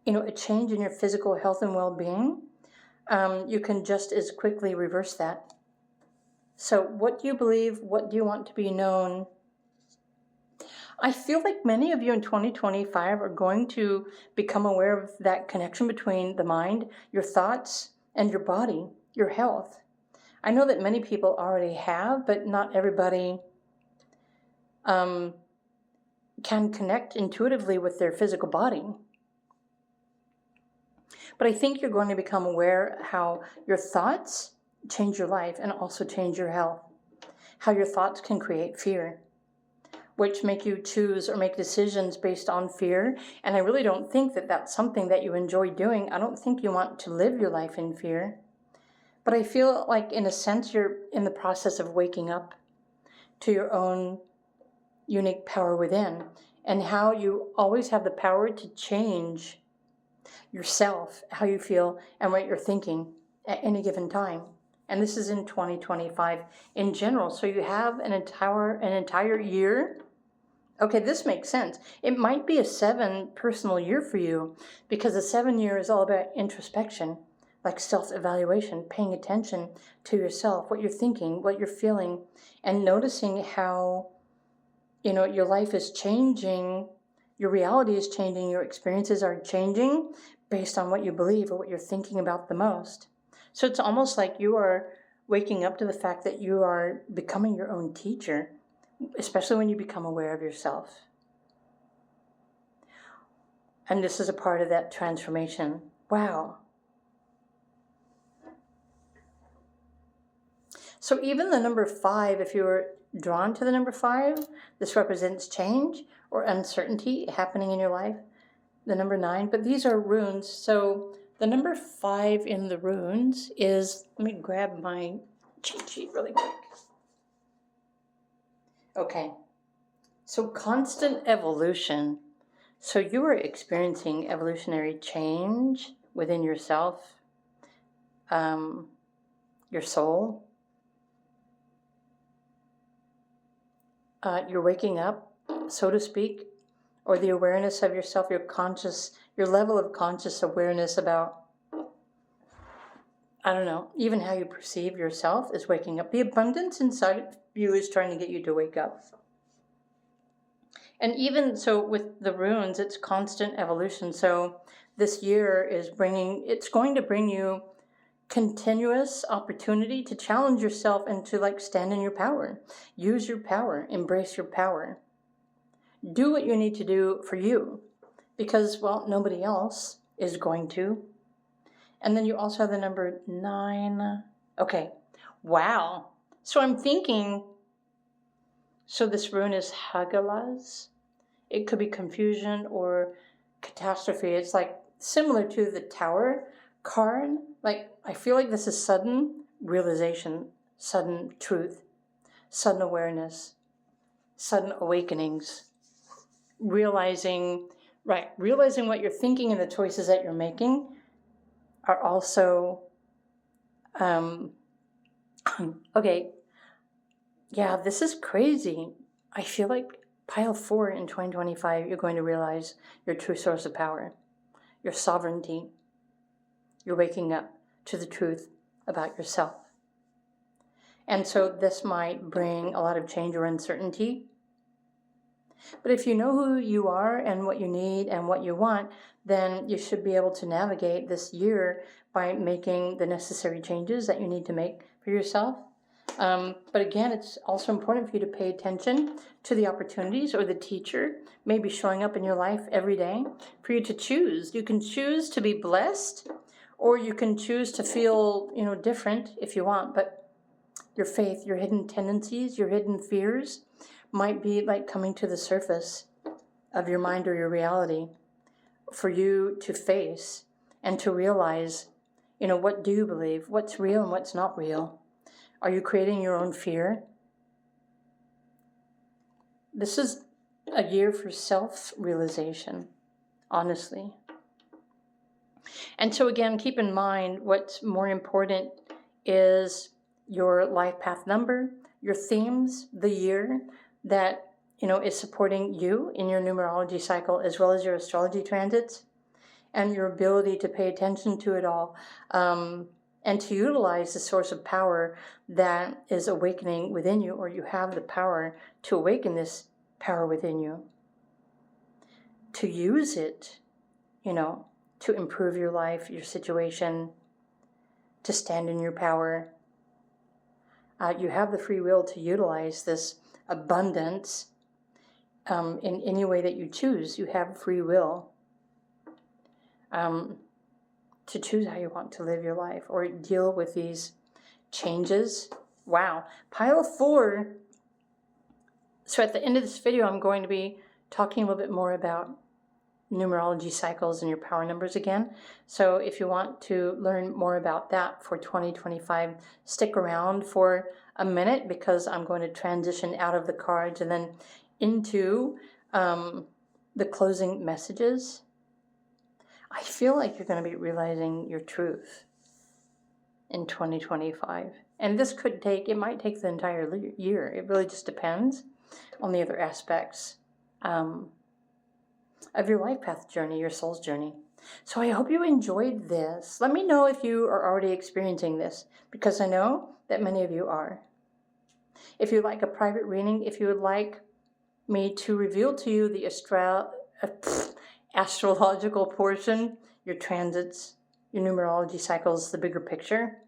a change in your physical health and well-being, you can just as quickly reverse that. So what do you believe? What do you want to be known? I feel like many of you in 2025 are going to become aware of that connection between the mind, your thoughts, and your body, your health. I know that many people already have, but not everybody can connect intuitively with their physical body. But I think you're going to become aware how your thoughts change your life and also change your health. How your thoughts can create fear, which make you choose or make decisions based on fear. And I really don't think that that's something that you enjoy doing. I don't think you want to live your life in fear. But I feel like, in a sense, you're in the process of waking up to your own unique power within, and how you always have the power to change yourself, how you feel, and what you're thinking at any given time. And this is in 2025 in general. So you have an entire year. Okay, this makes sense. It might be a 7 personal year for you, because the 7 year is all about introspection, like self-evaluation, paying attention to yourself, what you're thinking, what you're feeling, and noticing how, your life is changing, your reality is changing, your experiences are changing based on what you believe or what you're thinking about the most. So it's almost like you are waking up to the fact that you are becoming your own teacher, especially when you become aware of yourself. And this is a part of that transformation. Wow. So even the number 5, if you were drawn to the number 5, this represents change or uncertainty happening in your life. The number 9, but these are runes. So the number 5 in the runes is, let me grab my cheat sheet really quick. Okay, so constant evolution. So you are experiencing evolutionary change within yourself, your soul. You're waking up, so to speak, or the awareness of yourself, your level of conscious awareness about, even how you perceive yourself is waking up. The abundance inside of you is trying to get you to wake up. And even so with the runes, it's constant evolution. So this year it's going to bring you continuous opportunity to challenge yourself and to like stand in your power. Use your power. Embrace your power. Do what you need to do for you because, well, nobody else is going to. And then you also have the number 9. Okay. Wow. So I'm thinking, so this rune is Hagalaz. It could be confusion or catastrophe. It's like similar to the Tower card. Like, I feel like this is sudden realization, sudden truth, sudden awareness, sudden awakenings. Realizing what you're thinking and the choices that you're making are also, okay, yeah, this is crazy. I feel like pile 4 in 2025, you're going to realize your true source of power, your sovereignty. You're waking up to the truth about yourself. And so this might bring a lot of change or uncertainty. But if you know who you are and what you need and what you want, then you should be able to navigate this year by making the necessary changes that you need to make for yourself. But again, it's also important for you to pay attention to the opportunities or the teacher maybe showing up in your life every day for you to choose. You can choose to be blessed, or you can choose to feel, different if you want. But your faith, your hidden tendencies, your hidden fears might be like coming to the surface of your mind or your reality for you to face and to realize, what do you believe? What's real and what's not real? Are you creating your own fear? This is a year for self-realization, honestly. And so again, keep in mind what's more important is your life path number, your themes, the year that, is supporting you in your numerology cycle, as well as your astrology transits, and your ability to pay attention to it all, and to utilize the source of power that is awakening within you, or you have the power to awaken this power within you, to use it, to improve your life, your situation, to stand in your power. You have the free will to utilize this abundance in any way that you choose. You have free will to choose how you want to live your life or deal with these changes. Wow. Pile 4. So at the end of this video, I'm going to be talking a little bit more about numerology cycles and your power numbers again. So if you want to learn more about that for 2025, stick around for a minute, because I'm going to transition out of the cards and then into the closing messages. I feel like you're going to be realizing your truth in 2025. And this it might take the entire year. It really just depends on the other aspects of your life path journey, your soul's journey. So I hope you enjoyed this. Let me know if you are already experiencing this, because I know that many of you are. If you'd like a private reading, if you would like me to reveal to you the astrological portion, your transits, your numerology cycles, the bigger picture,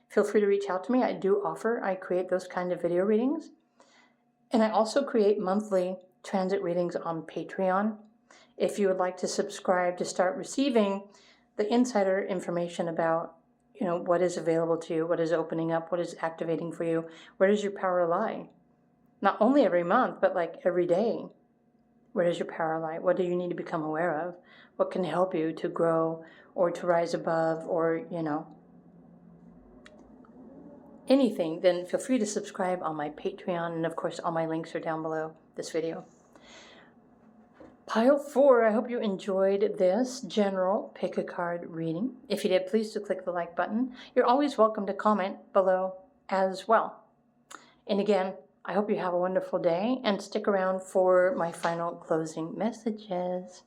feel free to reach out to me. I create those kind of video readings. And I also create monthly transit readings on Patreon. If you would like to subscribe to start receiving the insider information about, what is available to you, what is opening up, what is activating for you, where does your power lie? Not only every month, but like every day. Where does your power lie? What do you need to become aware of? What can help you to grow or to rise above, or, anything? Then feel free to subscribe on my Patreon. And of course, all my links are down below this video. Pile 4, I hope you enjoyed this general pick a card reading. If you did, please do click the like button. You're always welcome to comment below as well. And again, I hope you have a wonderful day, and stick around for my final closing messages.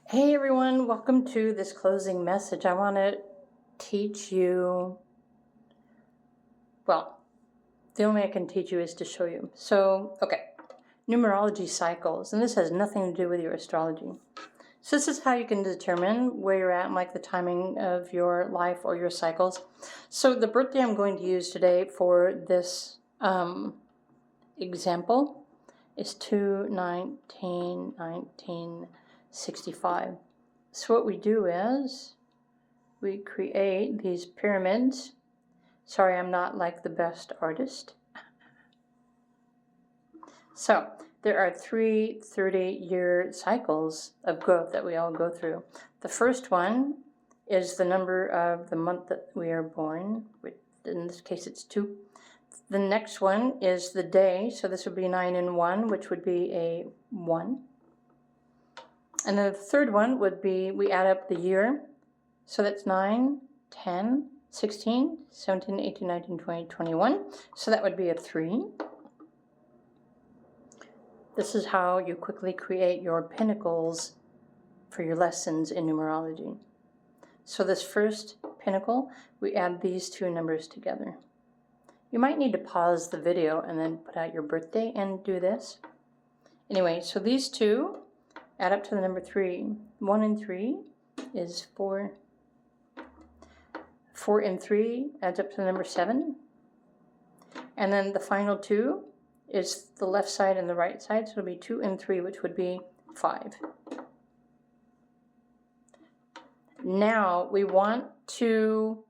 Hey everyone, welcome to this closing message. I want to teach you, well, the only way I can teach you is to show you. So, okay, numerology cycles, and this has nothing to do with your astrology. So this is how you can determine where you're at, like the timing of your life or your cycles. So the birthday I'm going to use today for this example is 2/19/1965. So what we do is we create these pyramids. Sorry, I'm not like the best artist. So there are 3 30-year cycles of growth that we all go through. The first one is the number of the month that we are born, which in this case it's 2. The next one is the day, so this would be 9 and 1, which would be a 1. And then the third one would be, we add up the year, so that's 9, 10, 16, 17, 18, 19, 20, 21, so that would be a 3. This is how you quickly create your pinnacles for your lessons in numerology. So this first pinnacle, we add these 2 numbers together. You might need to pause the video and then put out your birthday and do this. Anyway, so these 2 add up to the number 3. 1 and 3 is 4. 4 and 3 adds up to the number 7. And then the final 2 is the left side and the right side, so it'll be 2 and 3, which would be 5. Now we want to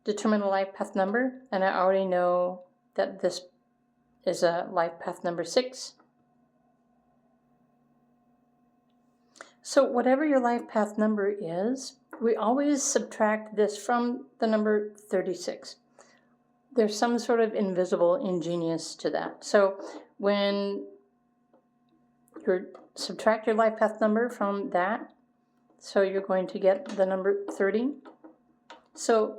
determine a life path number, and I already know that this is a life path number 6. So whatever your life path number is, we always subtract this from the number 36. There's some sort of invisible ingenious to that. So when you subtract your life path number from that, so you're going to get the number 30. So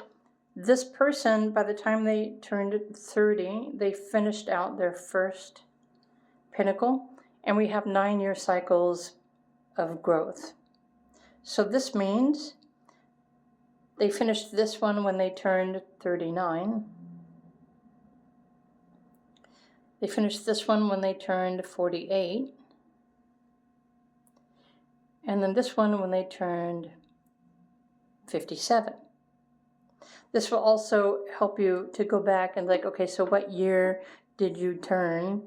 this person, by the time they turned 30, they finished out their first pinnacle, and we have 9-year cycles of growth. So this means they finished this one when they turned 39. They finished this one when they turned 48. And then this one when they turned 57. This will also help you to go back and like, okay, so what year did you turn,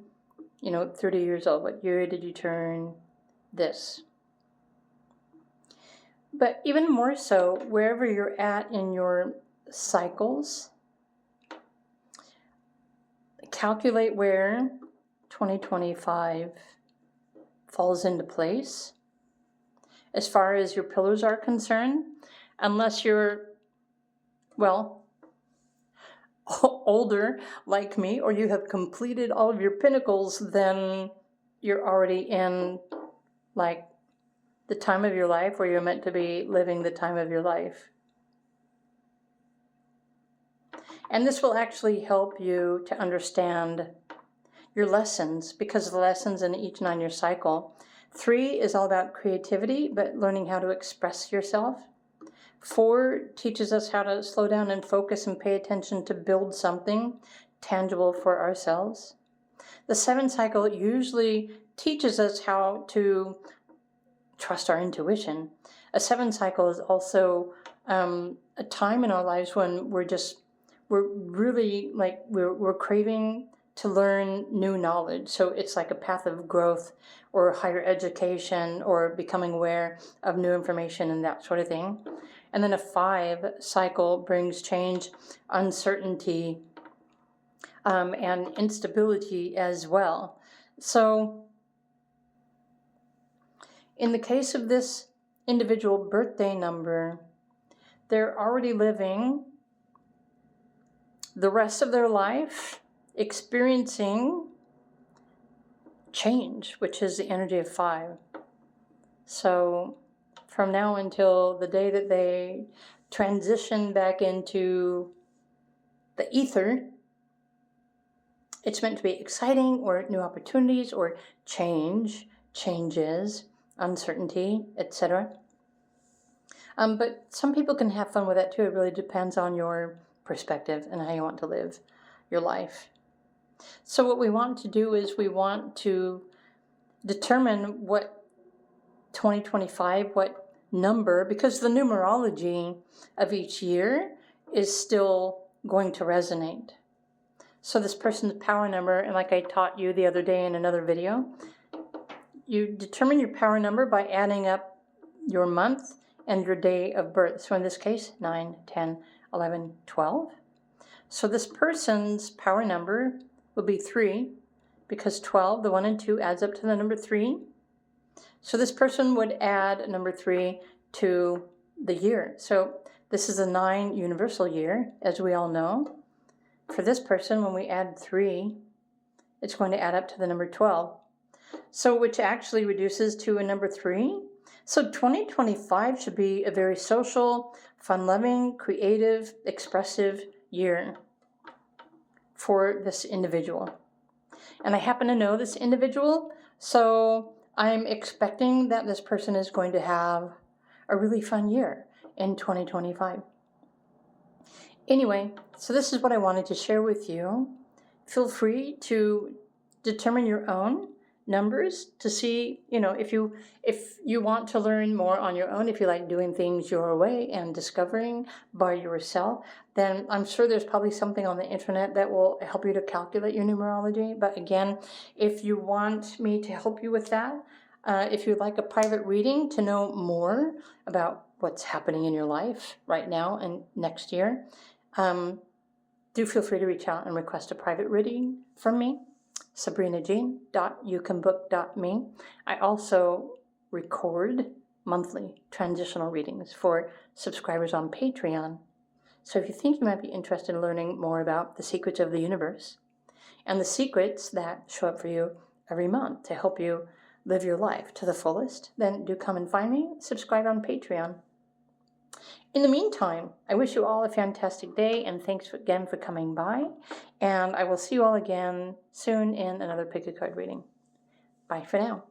30 years old? What year did you turn this? But even more so, wherever you're at in your cycles, calculate where 2025 falls into place as far as your pillars are concerned, unless you're, older like me, or you have completed all of your pinnacles, then you're already in like the time of your life where you're meant to be living the time of your life. And this will actually help you to understand your lessons, because the lessons in each 9-year cycle. 3 is all about creativity, but learning how to express yourself. 4 teaches us how to slow down and focus and pay attention to build something tangible for ourselves. The 7 cycle usually teaches us how to trust our intuition. A 7 cycle is also a time in our lives when we're really like, we're craving to learn new knowledge. So it's like a path of growth or higher education or becoming aware of new information and that sort of thing. And then a 5 cycle brings change, uncertainty, and instability as well. So in the case of this individual birthday number, they're already living the rest of their life experiencing change, which is the energy of 5. So from now until the day that they transition back into the ether, it's meant to be exciting, or new opportunities, or changes, uncertainty, etc. But some people can have fun with that too. It really depends on your perspective and how you want to live your life. So what we want to do is we want to determine what 2025, what number, because the numerology of each year is still going to resonate. So this person's power number, and like I taught you the other day in another video, you determine your power number by adding up your month and your day of birth. So in this case, 9, 10, 11, 12. So this person's power number will be 3, because 12, the 1 and 2, adds up to the number 3. So this person would add number 3 to the year. So this is a 9 universal year, as we all know. For this person, when we add 3, it's going to add up to the number 12. So which actually reduces to a number 3. So 2025 should be a very social, fun-loving, creative, expressive year for this individual. And I happen to know this individual, so I'm expecting that this person is going to have a really fun year in 2025. Anyway, so this is what I wanted to share with you. Feel free to determine your own numbers to see, if you want to learn more on your own, if you like doing things your way and discovering by yourself, then I'm sure there's probably something on the internet that will help you to calculate your numerology. But again, if you want me to help you with that, if you'd like a private reading to know more about what's happening in your life right now and next year, do feel free to reach out and request a private reading from me. SabrinaJean.youcanbook.me. I also record monthly transitional readings for subscribers on Patreon. So if you think you might be interested in learning more about the secrets of the universe and the secrets that show up for you every month to help you live your life to the fullest, then do come and find me, subscribe on Patreon. In the meantime, I wish you all a fantastic day, and thanks again for coming by. And I will see you all again soon in another pick a card reading. Bye for now.